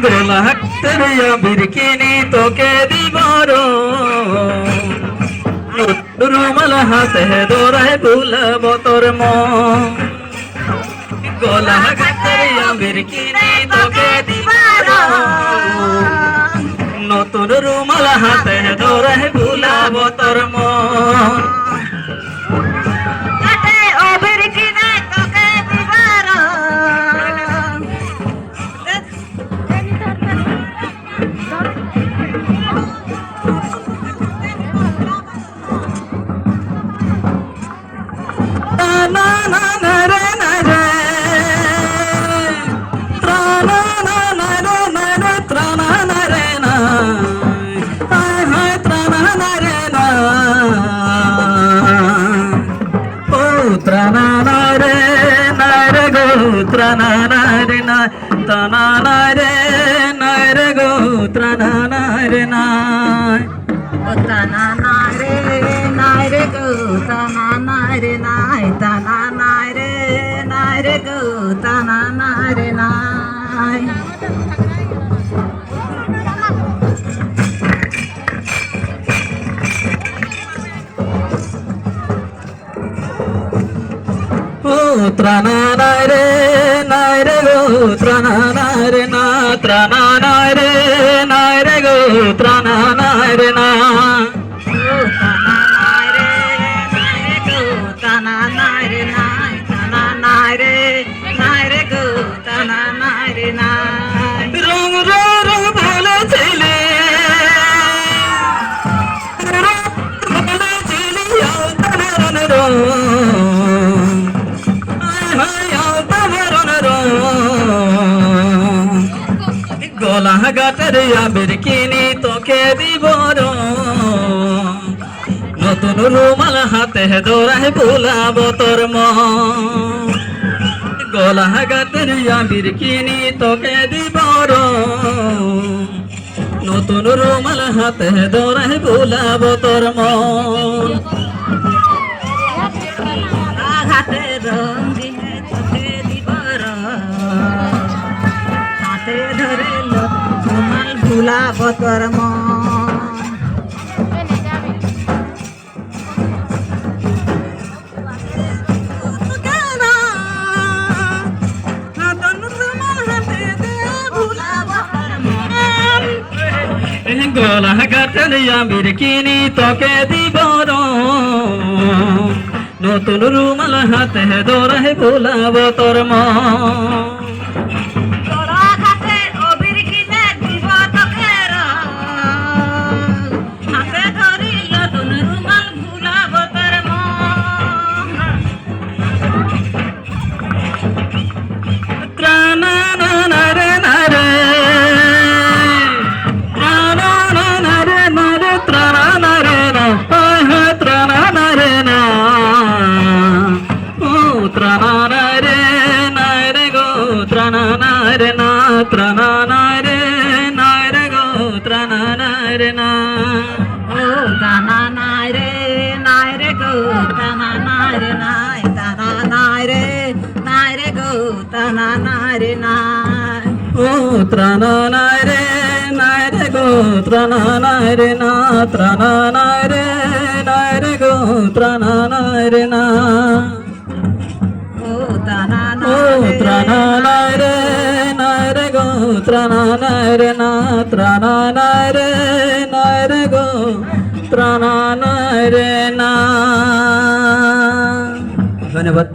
গোলা হাতেরিয়া বিরকিনি তোকে দিবার রুমাল হাতে দোরায় ভুলব তোর মন গোলা হাতেরিয়া বিরকিনি তোকে দিবার নতুন রুমাল হাতে দোরায় ভুলব তোর মন Tranare na tananare nare go trananare na tananare nare go tananare na tananare nare go tananare na trananare nare go trananare na trananare nare go trananare na tananare nare go tananare na tananare nare go tananare na rong rong bole chile bole chile ya tanarane rong গোলা গাটেরিয়া বিরকিনি তোকে দিবর নতুন রুমাল হাতে দোরায় ভুলাব তোর মন গোলা গাটেরিয়া বিরকিনি তোকে দিবর নতুন রুমাল হাতে দোরায় ভুলাব তোর মন হাতে রঙিন তোকে দিবর হাতে ধরে রুমাল ভুলাব তোর মন গোলা গাটেরিয়া বিরকিনি তোকে দিবর নতুন রুমাল হাতে দোরায় ভুলাব তোর মন trananare na trananare nare go trananare na oh tananare nare go tananare na tananare nare go tananare na oh trananare nare go trananare na trananare nare go trananare na trananare nare go trananare na trananare nare go trananare na ধন্যবাদ।